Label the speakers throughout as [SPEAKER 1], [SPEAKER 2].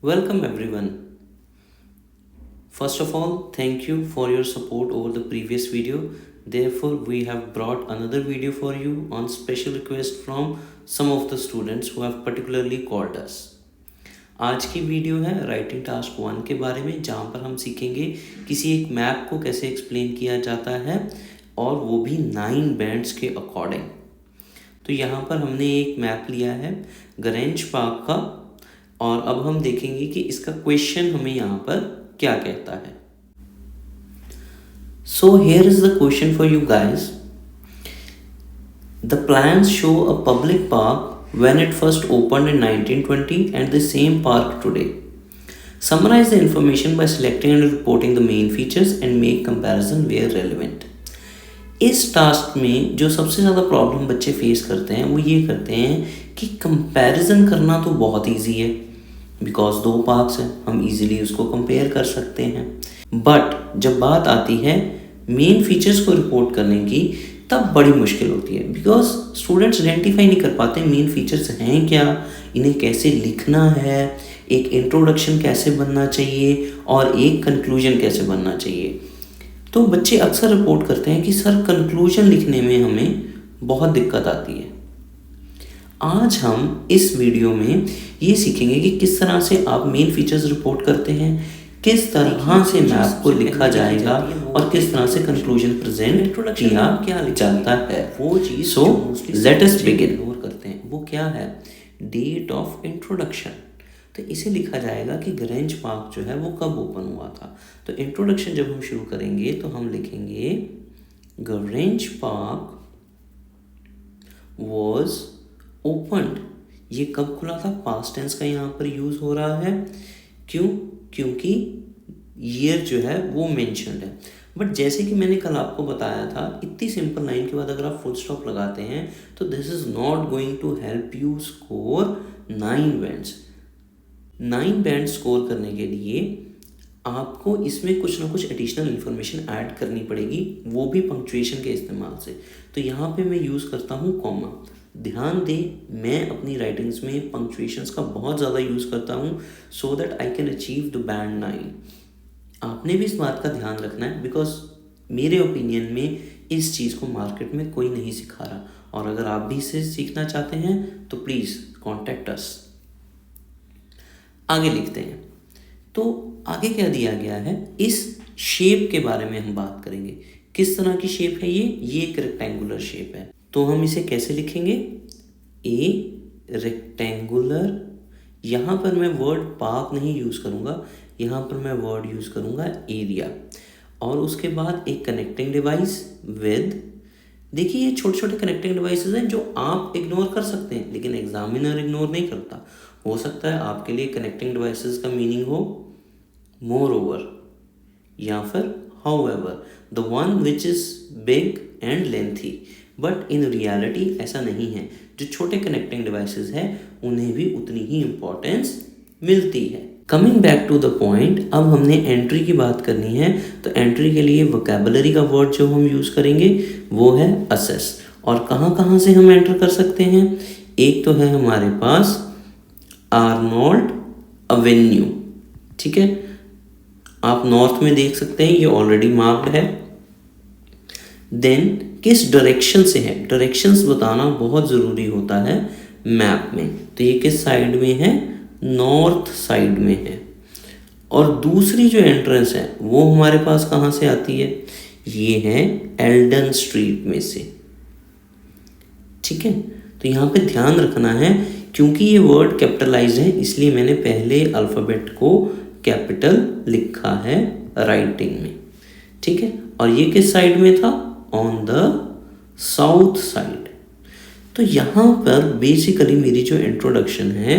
[SPEAKER 1] Welcome everyone. First of all, thank you for your support over the previous video. Therefore, we have brought another video for you on special request from some of the students who have particularly called us. आज की video है writing task 1 के बारे में, जहाँ पर हम सीखेंगे किसी एक मैप को कैसे एक्सप्लेन किया जाता है और वो भी 9 बैंड्स के अकॉर्डिंग। तो यहाँ पर हमने एक मैप लिया है गरेंज पार्क का और अब हम देखेंगे कि इसका क्वेश्चन हमें यहाँ पर क्या कहता है। So here is the question for you guys. The plans show a public park when it first opened in 1920 and the same park today. Summarize the information by selecting and reporting the main features and make comparison where relevant. इस task में जो सबसे ज़्यादा problem बच्चे face करते हैं वो ये करते हैं कि कंपैरिजन करना तो बहुत इजी है, बिकॉज 2 पार्क्स हैं, हम इजीली उसको कंपेयर कर सकते हैं। बट जब बात आती है मेन फीचर्स को रिपोर्ट करने की, तब बड़ी मुश्किल होती है, बिकॉज स्टूडेंट्स आइडेंटिफाई नहीं कर पाते मेन फीचर्स हैं क्या, इन्हें कैसे लिखना है, एक इंट्रोडक्शन कैसे बनना चाहिए और एक कंक्लूजन कैसे बनना चाहिए। तो बच्चे अक्सर रिपोर्ट करते हैं कि सर कंक्लूजन लिखने में हमें बहुत दिक्कत आती है। आज हम इस वीडियो में ये सीखेंगे कि किस तरह से आप मेन फीचर्स रिपोर्ट करते हैं, किस तरह से मैप को लिखा जाएगा और किस तरह से कंक्लूजन प्रेजेंट किया जाता है वो चीज़। सो लेट अस बिगिन करते हैं। वो क्या है? Date of introduction. तो इसे लिखा जाएगा कि गरेंज पार्क जो है वो कब ओपन हुआ था। तो इंट्रोडक्शन जब हम शुरू करेंगे तो हम लिखेंगे गरेंज पार्क वॉज ओपन्ड। ये कब खुला था? पास्ट टेंस का यहाँ पर यूज हो रहा है। क्यों? क्योंकि ईयर जो है वो मेंशन्ड है। बट जैसे कि मैंने कल आपको बताया था, इतनी सिंपल लाइन के बाद अगर आप फुल स्टॉप लगाते हैं तो this is not going to help you score 9 bands. 9 band score करने के लिए आपको इसमें कुछ ना कुछ एडिशनल इन्फॉर्मेशन ऐड करनी पड़ेगी, वो भी पंक्चुएशन के इस्तेमाल से। तो यहाँ पे मैं यूज़ करता हूँ कॉमा। ध्यान दें, मैं अपनी राइटिंग्स में पंक्चुएशंस का बहुत ज़्यादा यूज़ करता हूँ so that I can achieve the band 9। आपने भी इस बात का ध्यान रखना है, बिकॉज मेरे ओपिनियन में इस चीज़ को मार्केट में कोई नहीं सिखा रहा, और अगर आप भी इसे सीखना चाहते हैं तो प्लीज़ कॉन्टैक्ट अस। आगे लिखते हैं। तो आगे क्या दिया गया है, इस शेप के बारे में हम बात करेंगे। किस तरह की शेप है ये एक रेक्टेंगुलर शेप है। तो हम इसे कैसे लिखेंगे? ए रेक्टेंगुलर। यहाँ पर मैं वर्ड पार्क नहीं यूज़ करूँगा, यहाँ पर मैं वर्ड यूज़ करूँगा एरिया। और उसके बाद एक कनेक्टिंग डिवाइस विद। देखिए ये छोटे छोटे कनेक्टिंग डिवाइसेस हैं जो आप इग्नोर कर सकते हैं, लेकिन एग्जामिनर इग्नोर नहीं करता। हो सकता है आपके लिए कनेक्टिंग डिवाइसेस का मीनिंग हो मोर ओवर या फिर however, the one which is big and lengthy. But in reality ऐसा नहीं है। जो छोटे कनेक्टिंग डिवाइसेस हैं उन्हें भी उतनी ही इम्पोर्टेंस मिलती है। Coming back to the point, अब हमने एंट्री की बात करनी है। तो एंट्री के लिए वोकैबुलरी का वर्ड जो हम यूज़ करेंगे वो है असेस। और कहाँ कहाँ से हम एंटर कर सकते हैं? एक तो है हमारे पास आर्नोल्ड एवेन्यू, ठीक है, आप नॉर्थ में देख सकते हैं, ये ऑलरेडी मार्क्ड है। देन किस डायरेक्शन से है? डायरेक्शंस बताना बहुत ज़रूरी होता है मैप में। तो ये किस साइड में है? नॉर्थ साइड में है। और दूसरी जो एंट्रेंस है वो हमारे पास कहाँ से आती है? ये है एल्डन स्ट्रीट में से, ठीक है। तो यहाँ पे ध्यान रखना है, क्योंकि ये वर्ड कैपिटलाइज है इसलिए मैंने पहले अल्फ़ाबेट को कैपिटल लिखा है राइटिंग में, ठीक है। और ये किस साइड में था? On the south side. तो यहाँ पर बेसिकली मेरी जो इंट्रोडक्शन है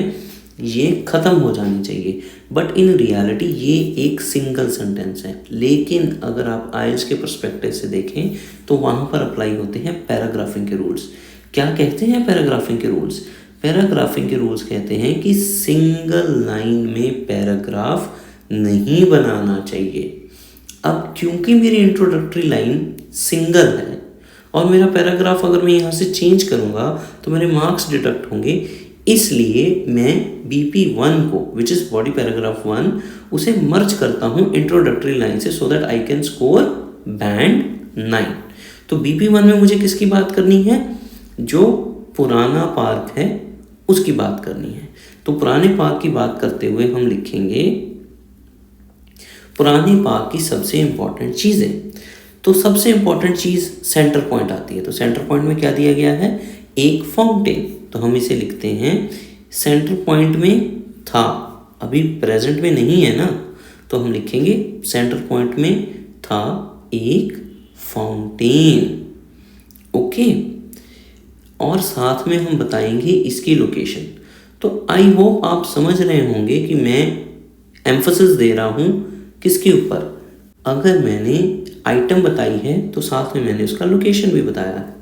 [SPEAKER 1] ये ख़त्म हो जानी चाहिए। बट इन रियलिटी ये एक सिंगल सेंटेंस है, लेकिन अगर आप आइल्स के पर्सपेक्टिव से देखें तो वहाँ पर अप्लाई होते हैं पैराग्राफिंग के रूल्स। क्या कहते हैं पैराग्राफिंग के रूल्स? पैराग्राफिंग के रूल्स कहते हैं कि सिंगल लाइन में पैराग्राफ नहीं बनाना चाहिए। अब क्योंकि मेरी इंट्रोडक्टरी लाइन सिंगल है और मेरा पैराग्राफ अगर मैं यहाँ से चेंज करूँगा तो मेरे मार्क्स डिडक्ट होंगे, इसलिए मैं BP1 को विच इज बॉडी पैराग्राफ 1 उसे मर्ज करता हूं इंट्रोडक्टरी लाइन से so that I can score band 9। तो BP1 में मुझे किसकी बात करनी है? जो पुराना पार्क है उसकी बात करनी है। तो पुराने पार्क की बात करते हुए हम लिखेंगे पुराने पार्क की सबसे इंपॉर्टेंट चीजें। तो सबसे इंपॉर्टेंट चीज सेंटर पॉइंट आती है। तो सेंटर पॉइंट में क्या दिया गया है? एक फाउंटेन। तो हम इसे लिखते हैं सेंटर पॉइंट में था, अभी प्रेजेंट में नहीं है ना, तो हम लिखेंगे सेंटर पॉइंट में था एक फाउंटेन। ओके, और साथ में हम बताएंगे इसकी लोकेशन। तो आई होप आप समझ रहे होंगे कि मैं एम्फसिस दे रहा हूं किसके ऊपर। अगर मैंने आइटम बताई है तो साथ में मैंने उसका लोकेशन भी बताया है।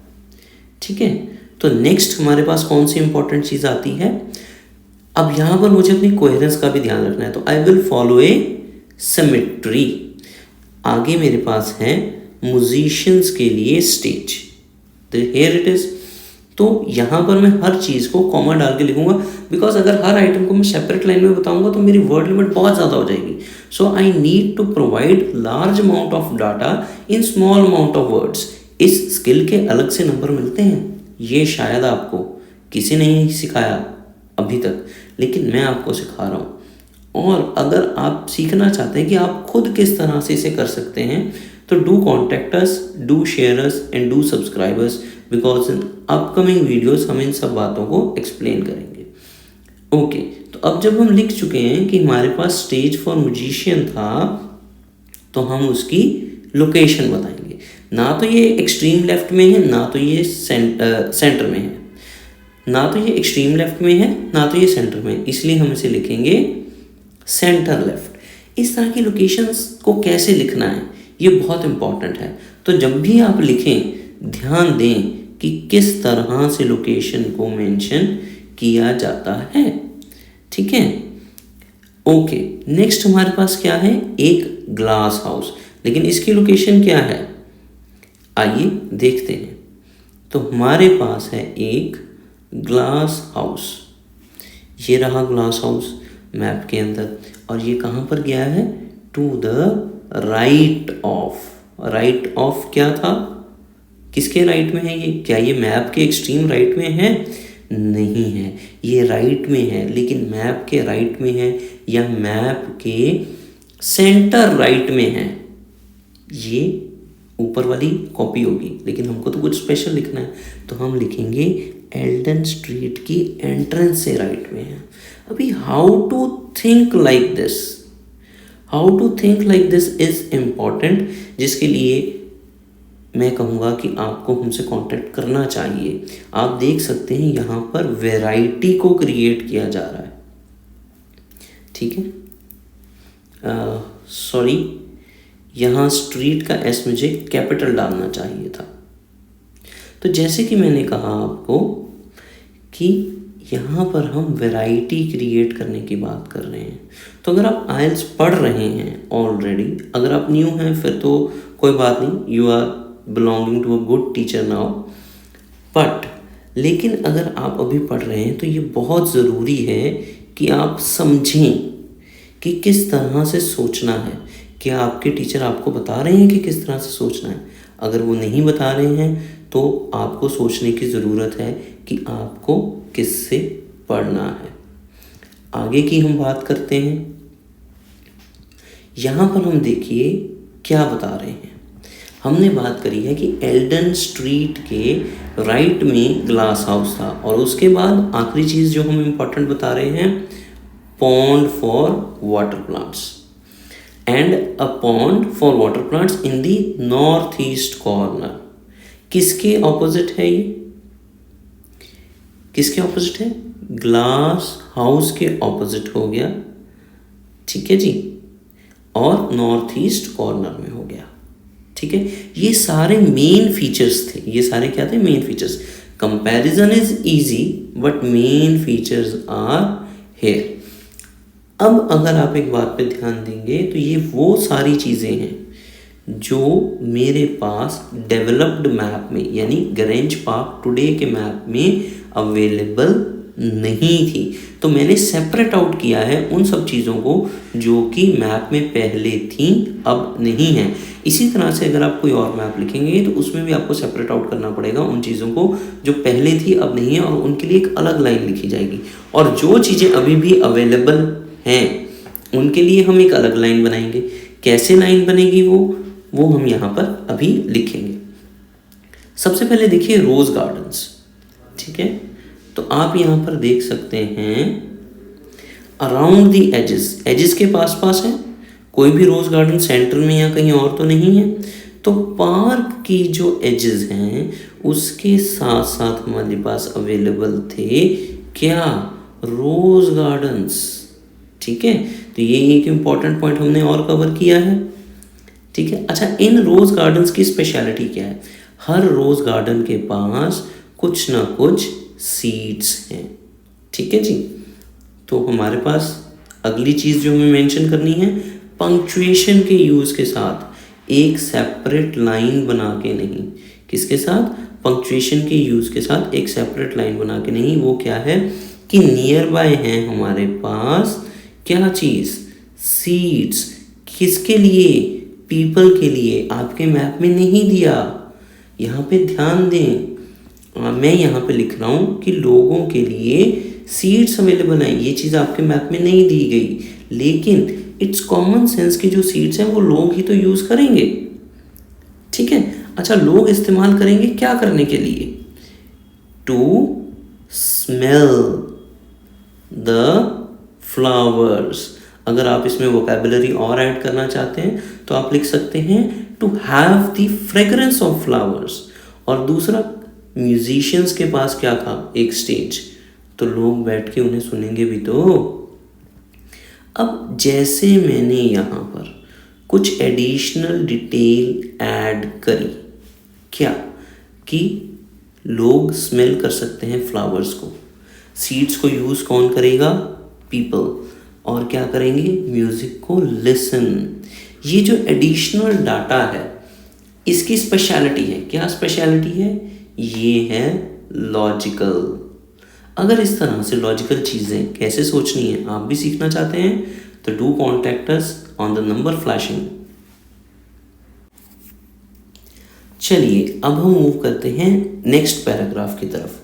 [SPEAKER 1] ठीक है, तो नेक्स्ट हमारे पास कौन सी इंपॉर्टेंट चीज आती है? अब यहां पर मुझे अपनी कोहेरेंस का भी ध्यान रखना है। तो I will follow A symmetry. आगे मेरे पास है म्यूजिशियंस के लिए स्टेज, तो हियर इट इज। तो यहां पर मैं हर चीज को कॉमा डाल के लिखूंगा, बिकॉज अगर हर आइटम को मैं सेपरेट लाइन में बताऊंगा तो मेरी वर्ड लिमिट बहुत ज्यादा हो जाएगी। So I need to provide large amount of data in small amount of words. इस स्किल के अलग से नंबर मिलते हैं, ये शायद आपको किसी ने नहीं सिखाया अभी तक, लेकिन मैं आपको सिखा रहा हूं। और अगर आप सीखना चाहते हैं कि आप खुद किस तरह से इसे कर सकते हैं, तो do contact us, do share us and do subscribe us, because in upcoming videos हम इन सब बातों को एक्सप्लेन करेंगे। ओके, तो अब जब हम लिख चुके हैं कि हमारे पास स्टेज फॉर म्यूजिशियन था, तो हम उसकी लोकेशन बताएंगे। ना तो ये एक्सट्रीम लेफ्ट में है, ना तो ये सेंटर में है, ना तो ये एक्सट्रीम लेफ्ट में है, ना तो ये सेंटर में है, इसलिए हम इसे लिखेंगे सेंटर लेफ्ट। इस तरह की लोकेशंस को कैसे लिखना है ये बहुत इंपॉर्टेंट है। तो जब भी आप लिखें ध्यान दें कि किस तरह से लोकेशन को मेंशन किया जाता है। ठीक है, ओके। नेक्स्ट हमारे पास क्या है? एक ग्लास हाउस, लेकिन इसकी लोकेशन क्या है? आइए देखते हैं। तो हमारे पास है एक ग्लास हाउस, ये रहा ग्लास हाउस मैप के अंदर, और ये कहाँ पर गया है? To the right of. Right of क्या था? किसके राइट में है ये? क्या ये मैप के एक्सट्रीम राइट में है? नहीं है, ये राइट में है, लेकिन मैप के राइट में है या मैप के सेंटर राइट में है, ये ऊपर वाली कॉपी होगी, लेकिन हमको तो कुछ स्पेशल लिखना है, तो हम लिखेंगे एल्डन स्ट्रीट की एंट्रेंस से राइट में है। अभी how to think like this, how to think like this is important, जिसके लिए मैं कहूँगा कि आपको हमसे कांटेक्ट करना चाहिए। आप देख सकते हैं यहाँ पर वैरायटी को क्रिएट किया जा रहा है। ठीक है, सॉरी, यहाँ स्ट्रीट का एस मुझे कैपिटल डालना चाहिए था। तो जैसे कि मैंने कहा आपको कि यहाँ पर हम वैरायटी क्रिएट करने की बात कर रहे हैं। तो अगर आप आइल्स पढ़ रहे हैं ऑलरेडी, अगर आप न्यू हैं फिर तो कोई बात नहीं, you are belonging to a good teacher now, but लेकिन अगर आप अभी पढ़ रहे हैं तो ये बहुत ज़रूरी है कि आप समझें कि किस तरह से सोचना है। क्या आपके टीचर आपको बता रहे हैं कि किस तरह से सोचना है? अगर वो नहीं बता रहे हैं तो आपको सोचने की ज़रूरत है कि आपको किससे पढ़ना है। आगे की हम बात करते हैं। यहाँ पर हम देखिए क्या बता रहे हैं। हमने बात करी है कि एल्डन स्ट्रीट के राइट में ग्लास हाउस था, और उसके बाद आखिरी चीज़ जो हम इम्पोर्टेंट बता रहे हैं, pond for water plants and a pond for water plants in the north east corner. किसके ऑपोजिट है ये? किसके ऑपोजिट है? ग्लास हाउस के ऑपोजिट हो गया। ठीक है जी, और नॉर्थ ईस्ट कॉर्नर में हो गया। ठीक है, ये सारे मेन फीचर्स थे। ये सारे क्या थे? Main features. Comparison is easy but main features are here. अब अगर आप एक बात पे ध्यान देंगे तो ये वो सारी चीज़ें हैं जो मेरे पास डेवलप्ड मैप में, यानी ग्रेंज पार्क टुडे के मैप में अवेलेबल नहीं थी। तो मैंने सेपरेट आउट किया है उन सब चीज़ों को जो कि मैप में पहले थी अब नहीं है। इसी तरह से अगर आप कोई और मैप लिखेंगे तो उसमें भी आपको सेपरेट आउट करना पड़ेगा उन चीज़ों को जो पहले थी अब नहीं है, और उनके लिए एक अलग लाइन लिखी जाएगी। और जो चीज़ें अभी भी अवेलेबल हैं उनके लिए हम एक अलग लाइन बनाएंगे। कैसे लाइन बनेगी वो हम यहाँ पर अभी लिखेंगे। सबसे पहले देखिए रोज़ गार्डन्स, ठीक है। तो आप यहाँ पर देख सकते हैं अराउंड द एजेस, एजेस के पास पास है, कोई भी रोज़ गार्डन सेंटर में या कहीं और तो नहीं है। तो पार्क की जो एजेस हैं उसके साथ साथ हमारे पास अवेलेबल थे क्या, रोज़ गार्डन्स, ठीक है। तो ये एक इम्पॉर्टेंट पॉइंट हमने और कवर किया है, ठीक है। अच्छा, इन रोज़ गार्डन्स की स्पेशलिटी क्या है? हर रोज़ गार्डन के पास कुछ ना कुछ सीड्स हैं, ठीक है जी। तो हमारे पास अगली चीज़ जो हमें मेंशन करनी है, पंक्चुएशन के यूज़ के साथ एक सेपरेट लाइन बना के नहीं, किसके साथ, पंक्चुएशन के यूज़ के साथ एक सेपरेट लाइन बना के नहीं। वो क्या है कि नियर बाय है हमारे पास क्या चीज़, सीड्स, किसके लिए, पीपल के लिए। आपके मैप में नहीं दिया, यहाँ पे ध्यान दें, मैं यहाँ पे लिख रहा हूँ कि लोगों के लिए सीड्स अवेलेबल हैं। ये चीज़ आपके मैप में नहीं दी गई, लेकिन इट्स कॉमन सेंस की जो सीड्स हैं वो लोग ही तो यूज़ करेंगे, ठीक है। अच्छा, लोग इस्तेमाल करेंगे क्या करने के लिए, टू स्मेल द फ्लावर्स। अगर आप इसमें वोकैबुलरी और ऐड करना चाहते हैं तो आप लिख सकते हैं to have the fragrance of flowers. और दूसरा, म्यूजिशियंस के पास क्या था, एक स्टेज, तो लोग बैठ के उन्हें सुनेंगे भी तो। अब जैसे मैंने यहाँ पर कुछ एडिशनल डिटेल ऐड करी, क्या कि लोग स्मेल कर सकते हैं फ्लावर्स को, सीड्स को यूज़ कौन करेगा, पीपल, और क्या करेंगे, म्यूज़िक को लिसन। ये जो एडिशनल डाटा है इसकी स्पेशलिटी है, क्या स्पेशलिटी है, ये है लॉजिकल। अगर इस तरह से लॉजिकल चीज़ें कैसे सोचनी है आप भी सीखना चाहते हैं तो do contact us on the number flashing. चलिए अब हम मूव करते हैं नेक्स्ट पैराग्राफ की तरफ।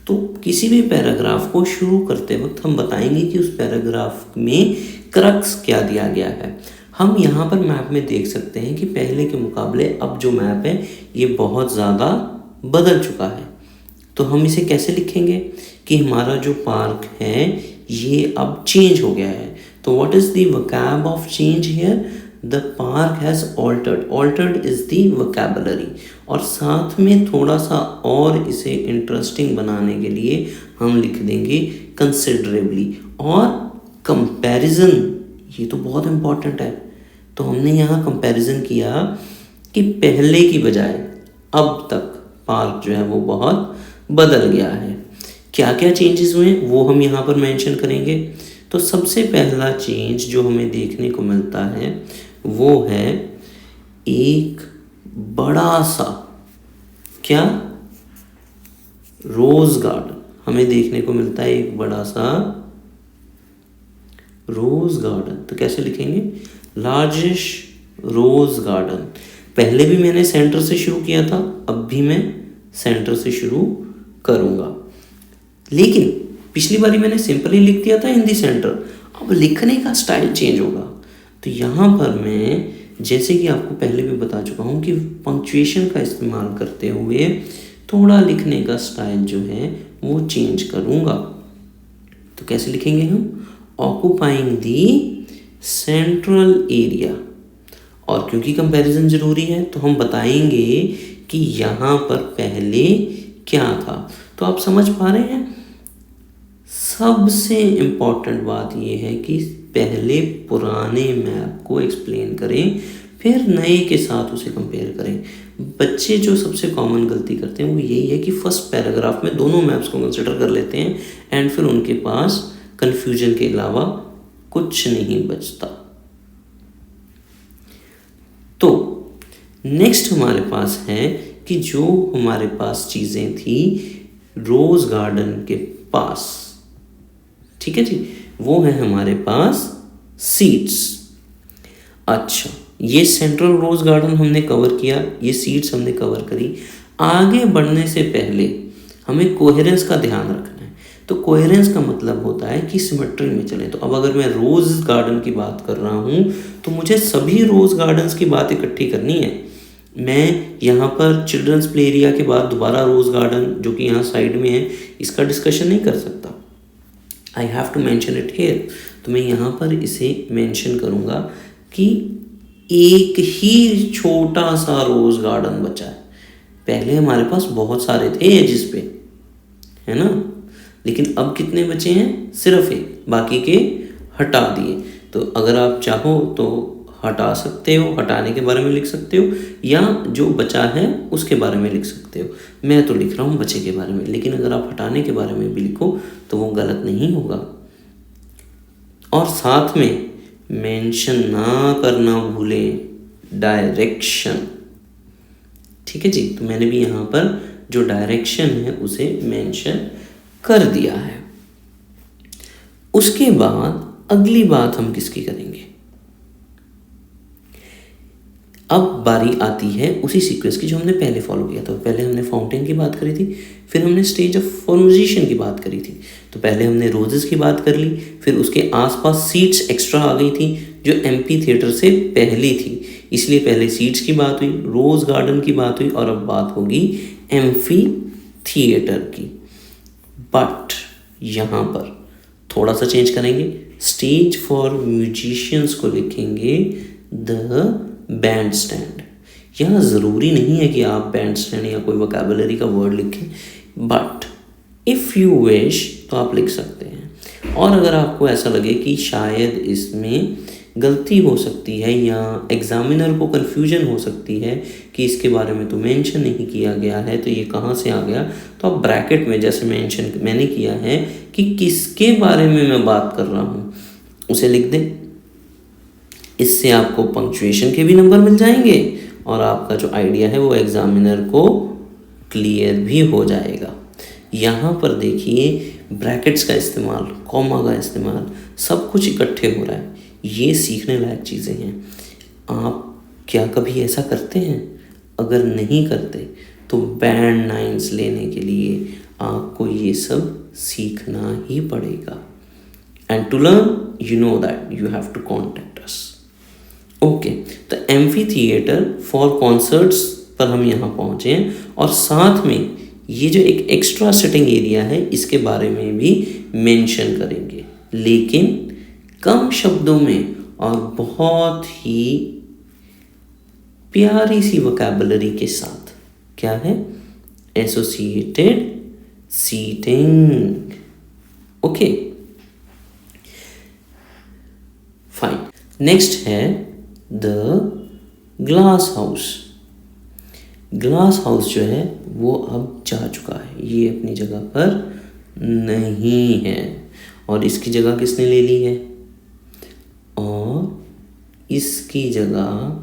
[SPEAKER 1] तो किसी भी पैराग्राफ को शुरू करते वक्त हम बताएंगे कि उस पैराग्राफ में क्रक्स क्या दिया गया है। हम यहाँ पर मैप में देख सकते हैं कि पहले के मुकाबले अब जो मैप है ये बहुत ज़्यादा बदल चुका है। तो हम इसे कैसे लिखेंगे कि हमारा जो पार्क है ये अब चेंज हो गया है। तो what is the vocab of change here, the park has altered, altered is the vocabulary. और साथ में थोड़ा सा और इसे इंटरेस्टिंग बनाने के लिए हम लिख देंगे कंसिडरेबली। और कंपैरिजन, ये तो बहुत इम्पॉर्टेंट है। तो हमने यहाँ कंपैरिजन किया कि पहले की बजाय अब तक पार्क जो है वो बहुत बदल गया है। क्या क्या चेंजेस हुए वो हम यहाँ पर मेंशन करेंगे। तो सबसे पहला चेंज जो हमें देखने को मिलता है वो है एक बड़ा सा क्या, रोज गार्डन। हमें देखने को मिलता है एक बड़ा सा रोज गार्डन। तो कैसे लिखेंगे, लार्जेस्ट रोज गार्डन। पहले भी मैंने सेंटर से शुरू किया था, अब भी मैं सेंटर से शुरू करूंगा, लेकिन पिछली बारी मैंने सिंपली लिख दिया था इन दी सेंटर। अब लिखने का स्टाइल चेंज होगा। तो यहाँ पर मैं जैसे कि आपको पहले भी बता चुका हूँ कि पंक्चुएशन का इस्तेमाल करते हुए थोड़ा लिखने का स्टाइल जो है वो चेंज करूँगा। तो कैसे लिखेंगे हम, ऑक्यूपाइंग दी सेंट्रल एरिया। और क्योंकि कंपैरिजन ज़रूरी है तो हम बताएंगे कि यहाँ पर पहले क्या था। तो आप समझ पा रहे हैं, सबसे इम्पॉर्टेंट बात यह है कि पहले पुराने मैप को एक्सप्लेन करें, फिर नए के साथ उसे कंपेयर करें। बच्चे जो सबसे कॉमन गलती करते हैं वो यही है कि फर्स्ट पैराग्राफ में दोनों मैप्स को कंसिडर कर लेते हैं एंड फिर उनके पास कन्फ्यूजन के अलावा कुछ नहीं बचता। तो नेक्स्ट हमारे पास है कि जो हमारे पास चीज़ें थी रोज़ गार्डन के पास, ठीक है जी, वो है हमारे पास सीड्स। अच्छा, ये सेंट्रल रोज गार्डन हमने कवर किया, ये सीड्स हमने कवर करी। आगे बढ़ने से पहले हमें कोहेरेंस का ध्यान रखना है। तो कोहेरेंस का मतलब होता है कि सिमेट्री में चले। तो अब अगर मैं रोज गार्डन की बात कर रहा हूँ तो मुझे सभी रोज गार्डन्स की बात इकट्ठी करनी है। मैं यहाँ पर चिल्ड्रंस प्ले एरिया के बाद दोबारा रोज गार्डन जो कि यहाँ साइड में है इसका डिस्कशन नहीं कर सकता। I have to mention it here. तो मैं यहाँ पर इसे मेंशन करूँगा कि एक ही छोटा सा रोज गार्डन बचा है। पहले हमारे पास बहुत सारे थे एजिस पे, है ना, लेकिन अब कितने बचे हैं? सिर्फ एक, बाकी के हटा दिए। तो अगर आप चाहो तो हटा सकते हो, हटाने के बारे में लिख सकते हो, या जो बचा है उसके बारे में लिख सकते हो। मैं तो लिख रहा हूँ बचे के बारे में, लेकिन अगर आप हटाने के बारे में भी लिखो तो वो गलत नहीं होगा। और साथ में मेंशन ना करना भूलें डायरेक्शन, ठीक है जी। तो मैंने भी यहाँ पर जो डायरेक्शन है उसे मेंशन कर दिया है। उसके बाद अगली बात हम किसकी करेंगे? अब बारी आती है उसी सीक्वेंस की जो हमने पहले फॉलो किया था। पहले हमने फाउंटेन की बात करी थी, फिर हमने स्टेज ऑफ फॉर्मेशन की बात करी थी। तो पहले हमने रोजेस की बात कर ली, फिर उसके आसपास सीट्स एक्स्ट्रा आ गई थी जो एम्पी थिएटर से पहले थी, इसलिए पहले सीट्स की बात हुई, रोज गार्डन की बात हुई, और अब बात होगी एम्फी थिएटर की। बट यहाँ पर थोड़ा सा चेंज करेंगे, स्टेज फॉर म्यूजिशियंस को लिखेंगे द बैंड स्टैंड। यहाँ ज़रूरी नहीं है कि आप बैंड स्टैंड या कोई वोकैबुलरी का वर्ड लिखें, बट इफ़ यू विश तो आप लिख सकते हैं। और अगर आपको ऐसा लगे कि शायद इसमें गलती हो सकती है या एग्जामिनर को कन्फ्यूजन हो सकती है कि इसके बारे में तो मेंशन नहीं किया गया है, तो ये कहाँ से आ गया, तो आप ब्रैकेट में जैसे मेंशन मैंने किया है कि किसके बारे में मैं बात कर रहा हूँ उसे लिख दें। इससे आपको पंक्चुएशन के भी नंबर मिल जाएंगे और आपका जो आइडिया है वो एग्जामिनर को क्लियर भी हो जाएगा। यहाँ पर देखिए ब्रैकेट्स का इस्तेमाल, कॉमा का इस्तेमाल, सब कुछ इकट्ठे हो रहा है। ये सीखने लायक चीज़ें हैं। आप क्या कभी ऐसा करते हैं? अगर नहीं करते तो बैंड 9 लेने के लिए आपको ये सब सीखना ही पड़ेगा। And to learn you know that you have to contact us. Okay, तो एम्फी थिएटर फॉर कॉन्सर्ट्स पर हम यहाँ पहुँचे हैं, और साथ में ये जो एक एक्स्ट्रा सिटिंग एरिया है इसके बारे में भी मेंशन करेंगे, लेकिन कम शब्दों में और बहुत ही प्यारी सी वोकैबुलरी के साथ। क्या है? Associated seating. Okay fine. Next है the glass house. Glass house जो है वो अब जा चुका है, ये अपनी जगह पर नहीं है, और इसकी जगह किसने ले ली है? और इसकी जगह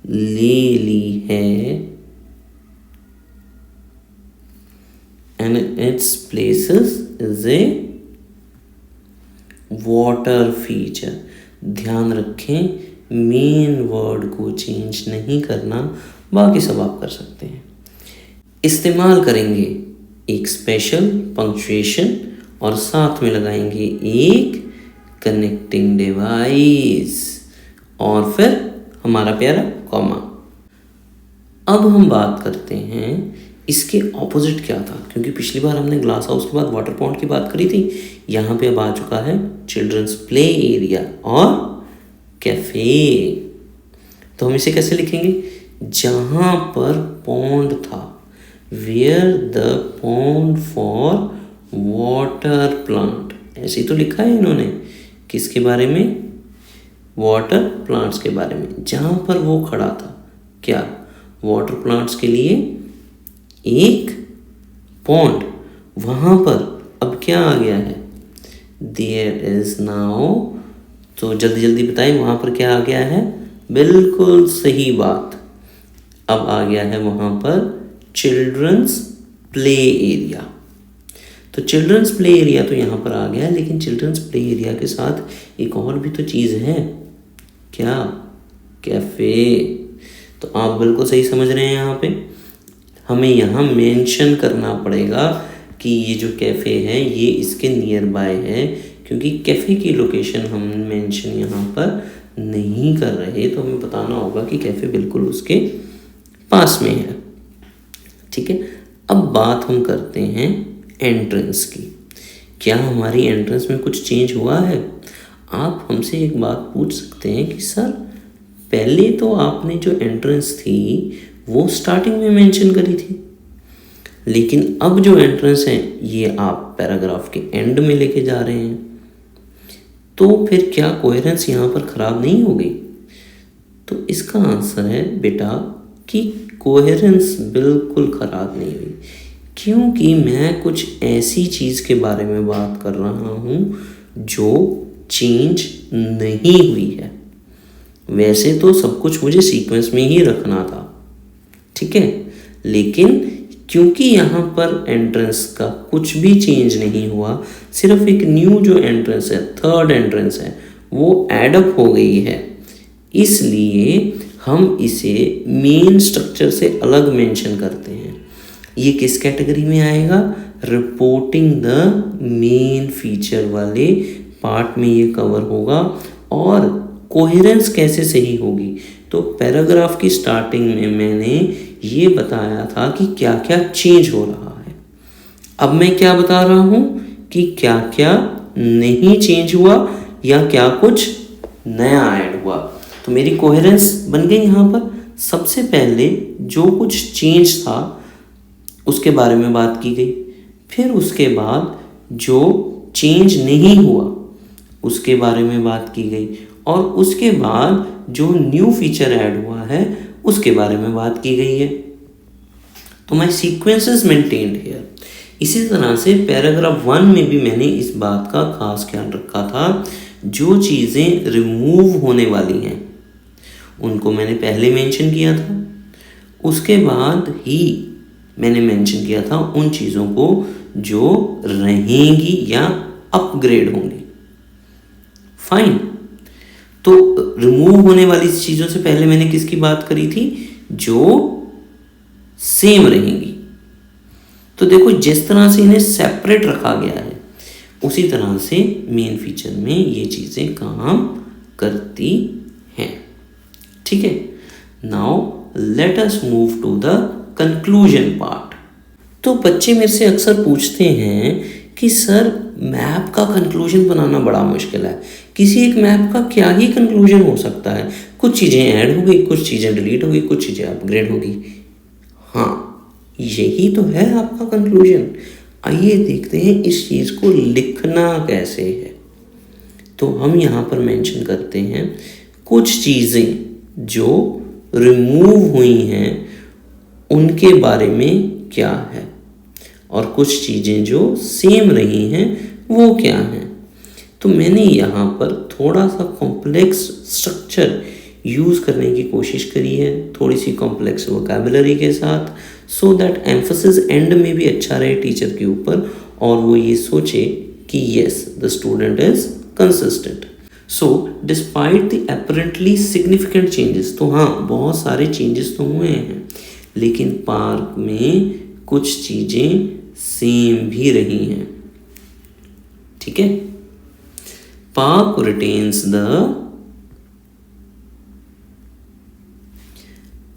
[SPEAKER 1] ले ली है and its places is a water feature। ध्यान रखें मेन वर्ड को चेंज नहीं करना, बाकी सब आप कर सकते हैं। इस्तेमाल करेंगे एक स्पेशल पंक्चुएशन और साथ में लगाएंगे एक कनेक्टिंग डिवाइस और फिर हमारा प्यारा कॉमा। अब हम बात करते हैं इसके ऑपोजिट क्या था, क्योंकि पिछली बार हमने ग्लास हाउस के बाद वाटर पॉन्ड की बात करी थी। यहाँ पे अब आ चुका है चिल्ड्रंस प्ले एरिया और कैफे। तो हम इसे कैसे लिखेंगे? जहाँ पर पॉन्ड था, where the pond for water plant, ऐसे ही तो लिखा है इन्होंने। किसके बारे में? वाटर प्लांट्स के बारे में। जहाँ पर वो खड़ा था, क्या? वाटर प्लांट्स के लिए एक पॉन्ड, वहाँ पर अब क्या आ गया है? There is now. तो जल्दी जल्दी बताएं वहाँ पर क्या आ गया है? बिल्कुल सही बात, अब आ गया है वहाँ पर चिल्ड्रंस प्ले एरिया। तो चिल्ड्रंस प्ले एरिया तो यहाँ पर आ गया, लेकिन चिल्ड्रंस प्ले एरिया के साथ एक और भी तो चीज़ है, क्या? कैफ़े। तो आप बिल्कुल सही समझ रहे हैं। यहाँ पे हमें यहाँ मेंशन करना पड़ेगा कि ये जो कैफ़े है ये इसके नियर बाय है, क्योंकि कैफ़े की लोकेशन हम मेंशन यहाँ पर नहीं कर रहे, तो हमें बताना होगा कि कैफ़े बिल्कुल उसके पास में है। ठीक है, अब बात हम करते हैं एंट्रेंस की। क्या हमारी एंट्रेंस में कुछ चेंज हुआ है? आप हमसे एक बात पूछ सकते हैं कि सर पहले तो आपने जो एंट्रेंस थी वो स्टार्टिंग में मेंशन करी थी, लेकिन अब जो एंट्रेंस है ये आप पैराग्राफ के एंड में लेके जा रहे हैं, तो फिर क्या कोहेरेंस यहाँ पर ख़राब नहीं हो गई? तो इसका आंसर है बेटा कि कोहेरेंस बिल्कुल ख़राब नहीं हुई, क्योंकि मैं कुछ ऐसी चीज़ के बारे में बात कर रहा हूँ जो चेंज नहीं हुई है। वैसे तो सब कुछ मुझे सीक्वेंस में ही रखना था, ठीक है, लेकिन क्योंकि यहाँ पर एंट्रेंस का कुछ भी चेंज नहीं हुआ, सिर्फ एक न्यू जो एंट्रेंस है, थर्ड एंट्रेंस है, वो एडअप हो गई है, इसलिए हम इसे मेन स्ट्रक्चर से अलग मेंशन करते हैं। ये किस कैटेगरी में आएगा? रिपोर्टिंग द मेन फीचर वाले पार्ट में ये कवर होगा। और कोहेरेंस कैसे सही होगी? तो पैराग्राफ की स्टार्टिंग में मैंने ये बताया था कि क्या क्या चेंज हो रहा है। अब मैं क्या बता रहा हूँ कि क्या क्या नहीं चेंज हुआ या क्या कुछ नया ऐड हुआ। तो मेरी कोहेरेंस बन गई यहाँ पर। सबसे पहले जो कुछ चेंज था उसके बारे में बात की गई, फिर उसके बाद जो चेंज नहीं हुआ उसके बारे में बात की गई, और उसके बाद जो न्यू फीचर ऐड हुआ है उसके बारे में बात की गई है। तो माय सीक्वेंसेस मेंटेन्ड हियर। इसी तरह से पैराग्राफ 1 में भी मैंने इस बात का खास ख्याल रखा था, जो चीज़ें रिमूव होने वाली हैं उनको मैंने पहले मेंशन किया था, उसके बाद ही मैंने मेंशन किया था उन चीज़ों को जो रहेंगी या अपग्रेड होंगी। फाइन। तो रिमूव होने वाली चीज़ों से पहले मैंने किसकी बात करी थी? जो सेम रहेंगी। तो देखो जिस तरह से इन्हें सेपरेट रखा गया है उसी तरह से मेन फीचर में ये चीज़ें काम करती हैं। ठीक है, now let us move to the conclusion part. तो बच्चे मेरे से अक्सर पूछते हैं कि सर मैप का कंक्लूजन बनाना बड़ा मुश्किल है, किसी एक मैप का क्या ही कंक्लूजन हो सकता है? कुछ चीज़ें ऐड हो गई, कुछ चीज़ें डिलीट हो गई, कुछ चीज़ें अपग्रेड हो गई। हाँ, यही तो है आपका कंक्लूजन। आइए देखते हैं इस चीज़ को लिखना कैसे है। तो हम यहाँ पर मेंशन करते हैं कुछ चीज़ें जो रिमूव हुई हैं उनके बारे में क्या है, और कुछ चीज़ें जो सेम रही हैं वो क्या हैं। तो मैंने यहाँ पर थोड़ा सा कॉम्प्लेक्स स्ट्रक्चर यूज़ करने की कोशिश करी है, थोड़ी सी कॉम्प्लेक्स वोकैबुलरी के साथ, सो दैट एम्फसिस एंड में भी अच्छा रहे टीचर के ऊपर और वो ये सोचे कि yes the student is consistent. So despite the apparently significant changes, तो हाँ बहुत सारे चेंजेस तो हुए हैं, लेकिन पार्क में कुछ चीज़ें सेम भी रही हैं। ठीक है, park retains the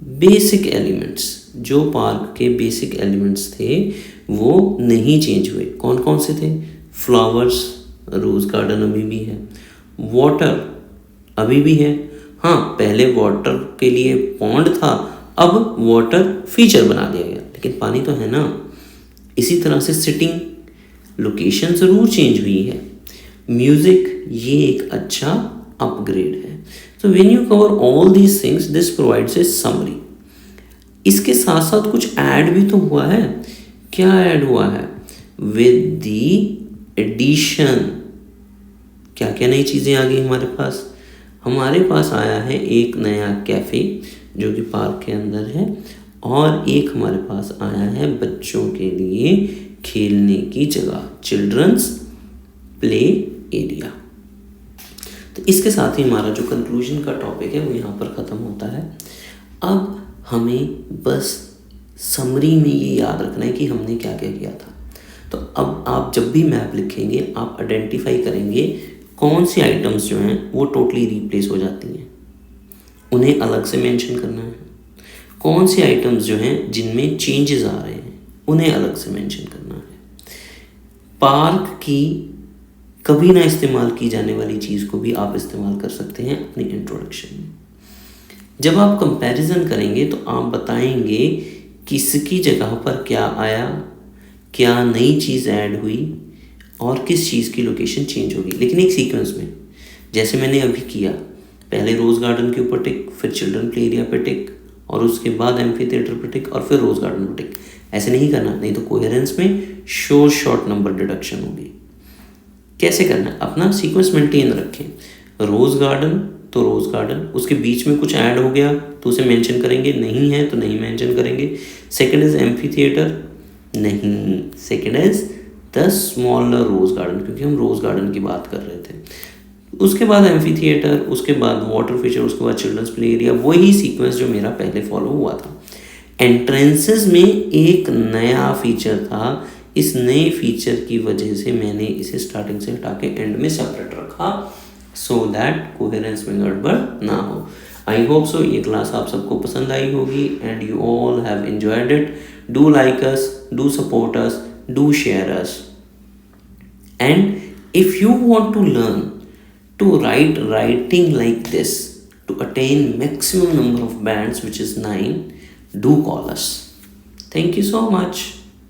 [SPEAKER 1] basic elements, जो पार्क के बेसिक एलिमेंट्स थे वो नहीं चेंज हुए। कौन कौन से थे? फ्लावर्स, रोज गार्डन अभी भी है, वाटर अभी भी है। हाँ, पहले वाटर के लिए पॉन्ड था, अब वाटर फीचर बना दिया गया, लेकिन पानी तो है ना। इसी तरह से सिटिंग लोकेशन ज़रूर चेंज हुई है। म्यूज़िक ये एक अच्छा अपग्रेड है। तो when you cover all these things this provides a summary. इसके साथ साथ कुछ ऐड भी तो हुआ है। क्या ऐड हुआ है? विद द एडिशन, क्या क्या नई चीज़ें आ गई हमारे पास? हमारे पास आया है एक नया कैफ़े जो कि पार्क के अंदर है, और एक हमारे पास आया है बच्चों के लिए खेलने की जगह, चिल्ड्रंस प्ले एरिया। तो इसके साथ ही हमारा जो कंक्लूजन का टॉपिक है वो यहाँ पर ख़त्म होता है। अब हमें बस समरी में ये याद रखना है कि हमने क्या क्या किया था। तो अब आप जब भी मैप लिखेंगे आप आइडेंटिफाई करेंगे कौन सी आइटम्स जो हैं वो टोटली रिप्लेस हो जाती हैं, उन्हें अलग से मेंशन करना है। कौन सी आइटम्स जो हैं जिनमें चेंजेस आ रहे हैं उन्हें अलग से मेंशन करना है। पार्क की कभी ना इस्तेमाल की जाने वाली चीज़ को भी आप इस्तेमाल कर सकते हैं अपनी इंट्रोडक्शन में। जब आप कंपैरिजन करेंगे तो आप बताएंगे किसकी जगह पर क्या आया, क्या नई चीज़ ऐड हुई और किस चीज़ की लोकेशन चेंज होगी, लेकिन एक सीक्वेंस में, जैसे मैंने अभी किया। पहले रोज़ गार्डन के ऊपर टिक, फिर चिल्ड्रन प्ले एरिया पे टिक, और उसके बाद एम्फी थिएटर पे टिक, और फिर रोज़ गार्डन पे टिक। ऐसे नहीं करना, नहीं तो कोहेरेंस में शॉर्ट नंबर डिडक्शन होगी। कैसे करना है, अपना सीक्वेंस मेंटेन रखें। रोज़ गार्डन तो रोज़ गार्डन, उसके बीच में कुछ ऐड हो गया तो उसे मेंशन करेंगे, नहीं है तो नहीं मेंशन करेंगे। सेकंड इज एम्फी थिएटर, नहीं, second is the smaller rose garden, क्योंकि हम रोज़ गार्डन की बात कर रहे थे। उसके बाद एम्फी थिएटर, उसके बाद वाटर फीचर, उसके बाद चिल्ड्रंस प्ले एरिया, वही सीक्वेंस जो मेरा पहले फॉलो हुआ था। एंट्रेंसेस में एक नया फीचर था, इस नए फीचर की वजह से मैंने इसे स्टार्टिंग से हटा के एंड में सेपरेट रखा, सो दैट कोहेरेंस में गड़बड़ ना हो। आई होप सो ये क्लास आप सबको पसंद आई होगी and you all have enjoyed it. Do like us, do support us, do share us, and if you want to learn to write writing like this to attain maximum number of bands, which is 9, do call us. Thank you so much.